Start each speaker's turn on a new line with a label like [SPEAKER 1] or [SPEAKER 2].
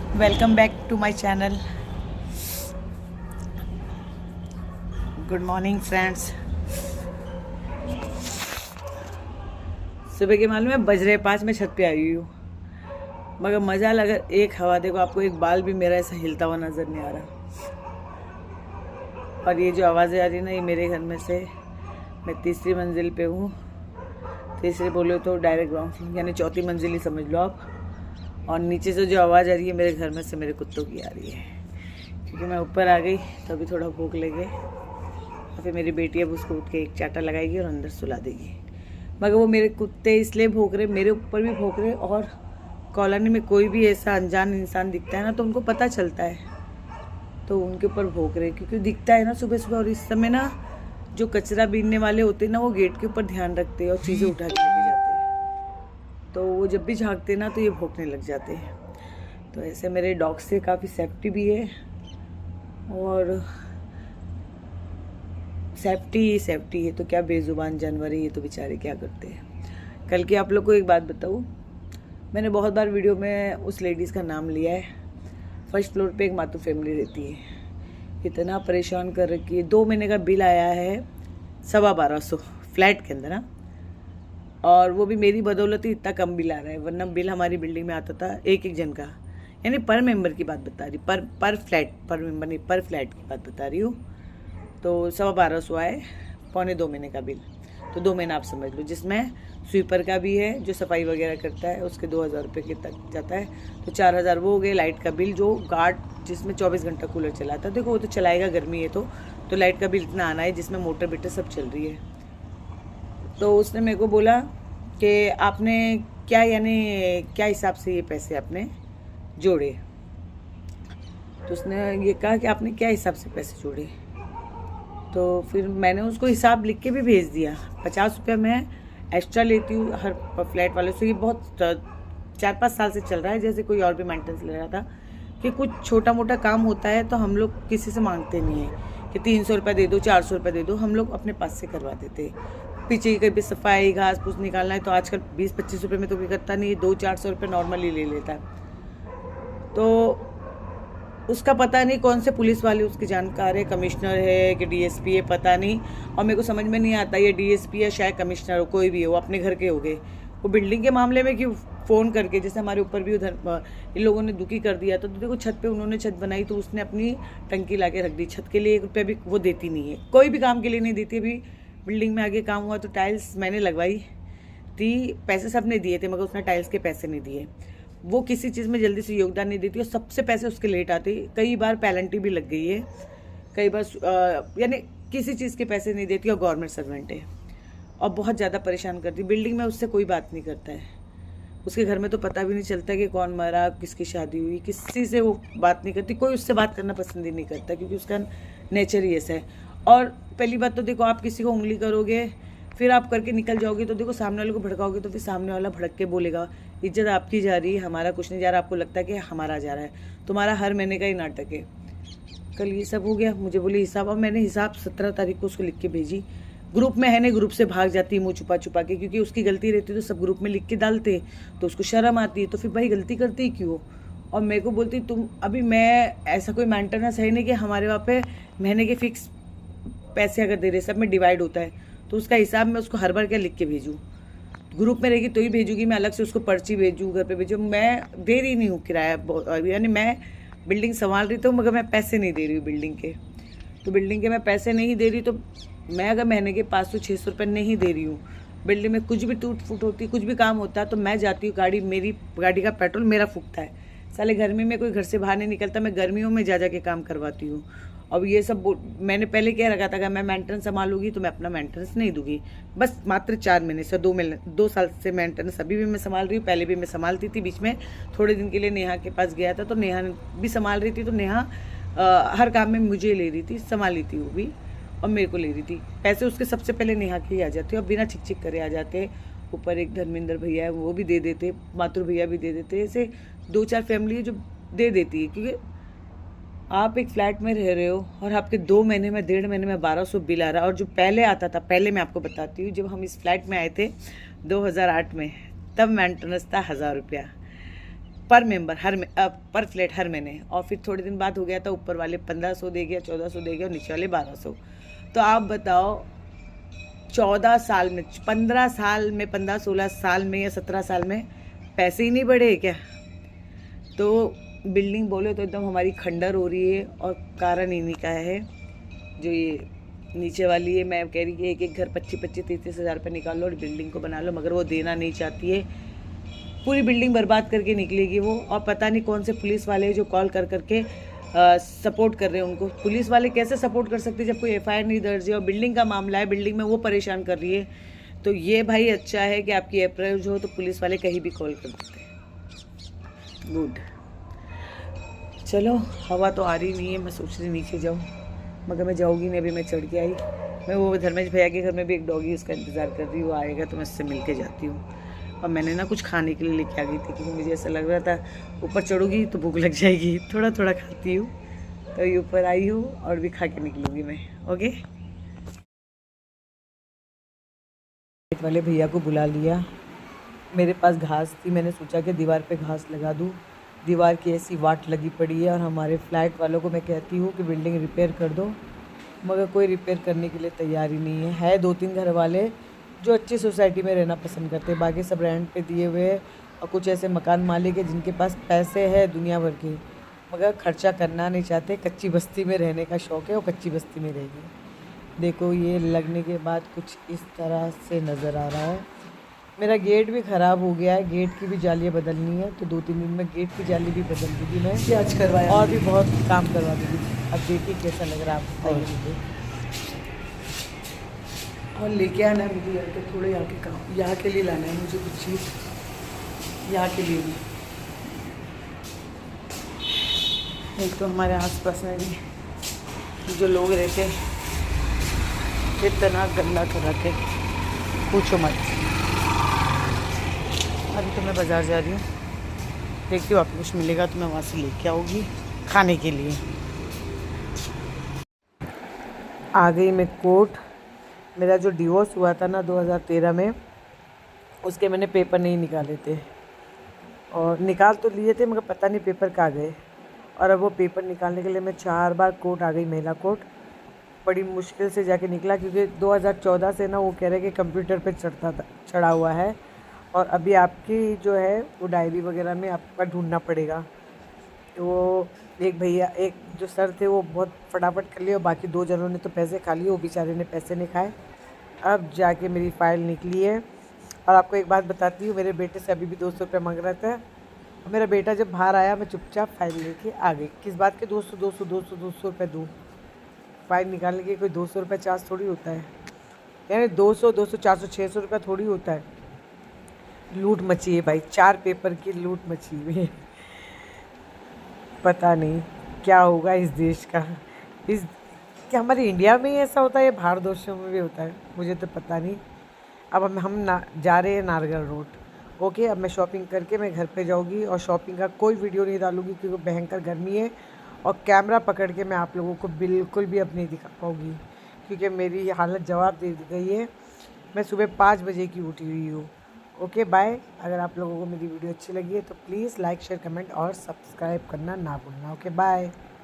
[SPEAKER 1] Welcome back to my channel. Good morning friends. सुबह के मालूम है बज रहे 5, मैं छत पे आई हुई हूँ, मगर मज़ा लगा। एक हवा देखो, आपको एक बाल भी मेरा ऐसा हिलता हुआ नज़र नहीं आ रहा। और ये जो आवाज़ें आ रही ना, ये मेरे घर में से, मैं तीसरी मंजिल पे हूँ। तीसरी बोलो तो डायरेक्ट ग्राउंड फ्लोर, यानी चौथी मंजिल ही समझ लो आप। और नीचे से जो आवाज़ आ रही है मेरे घर में से मेरे कुत्तों की आ रही है, क्योंकि मैं ऊपर आ गई तो अभी थोड़ा भूख लगे। और फिर मेरी बेटी अब उसको उठ के एक चाटा लगाएगी और अंदर सुला देगी। मगर वो मेरे कुत्ते इसलिए भौंक रहे, मेरे ऊपर भी भौंक रहे। और कॉलोनी में कोई भी ऐसा अनजान इंसान दिखता है ना, तो उनको पता चलता है, तो उनके ऊपर भौंक रहे, क्योंकि दिखता है ना सुबह सुबह। और इस समय ना जो कचरा बीनने वाले होते हैं ना, वो गेट के ऊपर ध्यान रखते हैं और चीज़ें उठा के लेके जाते हैं। तो वो जब भी झाँकते ना तो ये भौंकने लग जाते हैं। तो ऐसे मेरे डॉग से काफ़ी सेफ्टी भी है, और सेफ्टी है तो क्या बेजुबान जानवर है ये, तो बेचारे क्या करते हैं। कल की आप लोग को एक बात बताऊँ, मैंने बहुत बार वीडियो में उस लेडीज़ का नाम लिया है। फर्स्ट फ्लोर पे एक मातू फैमिली रहती है, इतना परेशान कर रखी है। 2 महीने का बिल आया है 1250 फ्लैट के अंदर ना, और वो भी मेरी बदौलत ही इतना कम बिल आ रहा है, वरना बिल हमारी बिल्डिंग में आता था एक जन का, यानी पर मेंबर की बात बता रही, पर फ्लैट, पर मेंबर नहीं, पर फ्लैट की बात बता रही हूँ। तो 1250 आए, 2.25 महीने का बिल। तो 2 महीना आप समझ लो, जिसमें स्वीपर का भी है, जो सफाई वगैरह करता है, उसके 2000 रुपये के तक जाता है। तो 4000 वो हो गए। लाइट का बिल, जो गार्ड जिसमें 24 घंटा कूलर चलाता है, देखो वो तो चलाएगा, गर्मी है तो लाइट का बिल इतना आना है, जिसमें मोटर बेटर सब चल रही है। तो उसने मेरे को बोला कि आपने क्या, यानी क्या हिसाब से ये पैसे आपने जोड़े। तो उसने ये कहा कि आपने क्या हिसाब से पैसे जोड़े। तो फिर मैंने उसको हिसाब लिख के भी भेज दिया। 50 रुपया मैं एक्स्ट्रा लेती हूँ हर फ्लैट वाले से। ये बहुत 4-5 साल से चल रहा है, जैसे कोई और भी मेंटेनेंस ले रहा था, कि कुछ छोटा मोटा काम होता है तो हम लोग किसी से मांगते नहीं है कि 300 रुपये दे दो, 400 रुपये दे दो, हम लोग अपने पास से करवा देते। पीछे की कहीं भी सफाई, घास फूस निकालना है तो आजकल 20-25 रुपये में तो कोई करता नहीं है, 200-400 रुपये नॉर्मली ले लेता है। तो उसका पता नहीं कौन से पुलिस वाले उसके जानकार है, कमिश्नर है कि डीएसपी है, पता नहीं। और मेरे को समझ में नहीं आता ये डीएसपी है, शायद कमिश्नर हो, कोई भी हो, वो अपने घर के हो गए। वो बिल्डिंग के मामले में क्यों फ़ोन करके, जैसे हमारे ऊपर भी उधर इन लोगों ने दुखी कर दिया, तो देखो छत पे उन्होंने छत बनाई तो उसने अपनी टंकी ला के रख दी। छत के लिए 1 रुपया भी वो देती नहीं है, कोई भी काम के लिए नहीं देती। अभी बिल्डिंग में आगे काम हुआ तो टाइल्स मैंने लगवाई थी, पैसे सब ने दिए थे, मगर उसने टाइल्स के पैसे नहीं दिए। वो किसी चीज़ में जल्दी से योगदान नहीं देती और सबसे पैसे उसके लेट आते। कई बार पेनल्टी भी लग गई है, कई बार यानी किसी चीज़ के पैसे नहीं देती, और गवर्नमेंट सर्वेंट है और बहुत ज़्यादा परेशान करती। बिल्डिंग में उससे कोई बात नहीं करता है, उसके घर में तो पता भी नहीं चलता कि कौन मरा, किसकी शादी हुई, किसी से वो बात नहीं करती। कोई उससे बात करना पसंद ही नहीं करता, क्योंकि उसका नेचर ही ऐसा है। और पहली बात तो देखो, आप किसी को उंगली करोगे, फिर आप करके निकल जाओगे, तो देखो सामने वाले को भड़काओगे तो फिर सामने वाला भड़क के बोलेगा इज्जत आपकी जा रही है, हमारा कुछ नहीं जा रहा। आपको लगता है कि हमारा जा रहा है, तुम्हारा हर महीने का ही नाटक है। कल ये सब हो गया, मुझे बोली हिसाब। और मैंने हिसाब 17 तारीख को उसको लिख के भेजी। ग्रुप में है नहीं, ग्रुप से भाग जाती है मुँह छुपा छुपा के, क्योंकि उसकी गलती रहती है तो सब ग्रुप में लिख के डालते, तो उसको शर्म आती है। तो फिर भाई गलती करती ही क्यों। और मेरे को बोलती तुम, अभी मैं ऐसा कोई मेंटेनेंस है नहीं कि हमारे वहाँ पे महीने के फिक्स पैसे अगर दे रहे, सब में डिवाइड होता है, तो उसका हिसाब मैं उसको हर बार क्या लिख के भेजूँ। ग्रुप में रहेगी तो ही भेजूँगी, मैं अलग से उसको पर्ची भेजूँ, घर पे भेजूँ। मैं दे रही नहीं हूँ किराया, यानी मैं बिल्डिंग संभाल रही तो, मगर मैं पैसे नहीं दे रही हूँ बिल्डिंग के। तो बिल्डिंग के मैं पैसे नहीं दे रही, तो मैं अगर महीने के 500-600 रुपये नहीं दे रही हूँ, बिल्डिंग में कुछ भी टूट फूट होती, कुछ भी काम होता है, तो मैं जाती हूँ, गाड़ी मेरी, गाड़ी का पेट्रोल मेरा फूकता है। साले गर्मी में कोई घर से बाहर नहीं निकलता, मैं गर्मियों में जा के काम करवाती हूँ। अब ये सब मैंने पहले कह रखा था कि मैं मेंटेनेंस संभालूंगी तो मैं अपना मेंटेनेंस नहीं दूंगी। बस मात्र 4 महीने से 2 साल से मेंटेनेंस अभी भी मैं संभाल रही हूँ। पहले भी मैं संभालती थी, बीच में थोड़े दिन के लिए नेहा के पास गया था, तो नेहा भी संभाल रही थी। तो नेहा हर काम में मुझे ले रही थी, संभाली थी वो भी, और मेरे को ले रही थी। पैसे उसके सबसे पहले नेहा के ही आ जाते और बिना छिक छिक करे आ जाते। ऊपर एक धर्मेंद्र भैया है, वो भी दे देते, माथुर भैया भी दे देते। ऐसे 2-4 फैमिली जो दे देती है, क्योंकि आप एक फ्लैट में रह रहे हो और आपके 2 महीने में, 1.5 महीने में 1200 बिल आ रहा है। और जो पहले आता था, पहले मैं आपको बताती हूँ, जब हम इस फ्लैट में आए थे 2008 में, तब मेंटेनेंस था 1000 रुपया। पर मेंबर पर फ्लैट हर महीने। और फिर थोड़े दिन बाद हो गया था ऊपर वाले 1500 दे गया, 1400 दे गया और नीचे वाले 1200। तो आप बताओ 14 साल में, 15 साल में, 15-16 साल में या 17 साल में पैसे ही नहीं बढ़े क्या? तो बिल्डिंग बोले तो एकदम हमारी खंडर हो रही है और कारण इन्हीं का है। जो ये नीचे वाली है, मैं कह रही कि एक एक घर 25-30 हज़ार रुपये निकाल लो और बिल्डिंग को बना लो, मगर वो देना नहीं चाहती है। पूरी बिल्डिंग बर्बाद करके निकलेगी वो। और पता नहीं कौन से पुलिस वाले जो कॉल कर करके सपोर्ट कर रहे हैं उनको। पुलिस वाले कैसे सपोर्ट कर सकते जब कोई एफआईआर नहीं दर्ज है और बिल्डिंग का मामला है, बिल्डिंग में वो परेशान कर रही है। तो ये भाई अच्छा है कि आपकी अप्रोच हो तो पुलिस वाले कहीं भी कॉल कर देते हैं। गुड। चलो हवा तो आ रही नहीं है, मैं सोच रही नीचे जाऊँ, मगर मैं जाऊँगी नहीं। अभी मैं चढ़ के आई, मैं वो धर्मेश भैया के घर में भी एक डॉगी उसका इंतज़ार कर रही हूँ, आएगा तो मैं उससे मिल के जाती हूँ। और मैंने ना कुछ खाने के लिए लेके आ गई थी क्योंकि मुझे ऐसा लग रहा था ऊपर चढ़ूँगी तो भूख लग जाएगी, थोड़ा थोड़ा खाती हूँ। तो ये ऊपर आई हूँ और भी खा के निकलूँगी मैं। ओके, वाले भैया को बुला लिया। मेरे पास घास थी, मैंने सोचा कि दीवार पे घास लगा दूँ। दीवार की ऐसी वाट लगी पड़ी है और हमारे फ्लैट वालों को मैं कहती हूँ कि बिल्डिंग रिपेयर कर दो, मगर कोई रिपेयर करने के लिए तैयार ही नहीं है। 2-3 घर वाले जो अच्छी सोसाइटी में रहना पसंद करते हैं, बाकी सब रेंट पे दिए हुए हैं। और कुछ ऐसे मकान मालिक है जिनके पास पैसे है दुनिया भर के, मगर खर्चा करना नहीं चाहते। कच्ची बस्ती में रहने का शौक़ है और कच्ची बस्ती में रहेंगे। देखो ये लगने के बाद कुछ इस तरह से नज़र आ रहा है। मेरा गेट भी ख़राब हो गया है, गेट की भी जालियाँ बदलनी है, तो 2-3 दिन में गेट की जाली भी बदल दूँगी मैं।
[SPEAKER 2] आज करवाया
[SPEAKER 1] और भी बहुत काम करवा दूँगी। अब देखिए कैसा लग रहा है, आप बताइए मुझे।
[SPEAKER 2] और लेके आना है मुझे यार के थोड़े यहाँ के काम, यहाँ के लिए लाना है मुझे कुछ चीज़, यहाँ के लिए भी।
[SPEAKER 1] एक तो हमारे आसपास में भी जो लोग रहते हैं इतना गंदा कर रखे, पूछो मत। अभी तो मैं बाज़ार जा रही हूँ, देखती हूँ आपको कुछ मिलेगा तो मैं वहाँ से लेके आऊँगी खाने के लिए। आ गई मैं कोर्ट। मेरा जो डिवोर्स हुआ था ना 2013 में, उसके मैंने पेपर नहीं निकाले थे, और निकाल तो लिए थे मगर पता नहीं पेपर कहाँ गए। और अब वो पेपर निकालने के लिए मैं 4 बार कोर्ट आ गई, महिला कोर्ट। बड़ी मुश्किल से जाके निकला क्योंकि 2014 से ना वो कह रहे कि कंप्यूटर पे चढ़ा हुआ है, और अभी आपकी जो है वो डायरी वगैरह में आपका ढूंढना पड़ेगा। तो वो एक भैया, एक जो सर थे वो बहुत फटाफट कर लिए और बाकी 2 जनों ने तो पैसे खा लिए, वो बेचारे ने पैसे नहीं खाए। अब जाके मेरी फ़ाइल निकली है। और आपको एक बात बताती हूँ, मेरे बेटे से अभी भी 200 रुपये मांग रहा था। मेरा बेटा जब बाहर आया मैं चुपचाप फ़ाइल लेके आ गई। किस बात के 200 रुपये दूँ? फ़ाइल निकालने के कोई 200 रुपये चार्ज थोड़ी होता है, यानी 200, 400, 600 रुपये थोड़ी होता है। लूट मची है भाई, 4 पेपर की लूट मची हुई है। पता नहीं क्या होगा इस देश का। क्या हमारे इंडिया में ही ऐसा होता है या बाहर देशों में भी होता है, मुझे तो पता नहीं। अब हम जा रहे हैं नारगढ़ रोड। ओके, अब मैं शॉपिंग करके मैं घर पे जाऊंगी और शॉपिंग का कोई वीडियो नहीं डालूंगी क्योंकि भयंकर गर्मी है और कैमरा पकड़ के मैं आप लोगों को बिल्कुल भी अब नहीं दिखा पाऊँगी क्योंकि मेरी हालत जवाब दे गई है। मैं सुबह 5 बजे की उठी हुई हूँ। Okay bye. अगर आप लोगों को मेरी वीडियो अच्छी लगी है तो प्लीज़ लाइक, शेयर, कमेंट और सब्सक्राइब करना ना भूलना। Okay bye.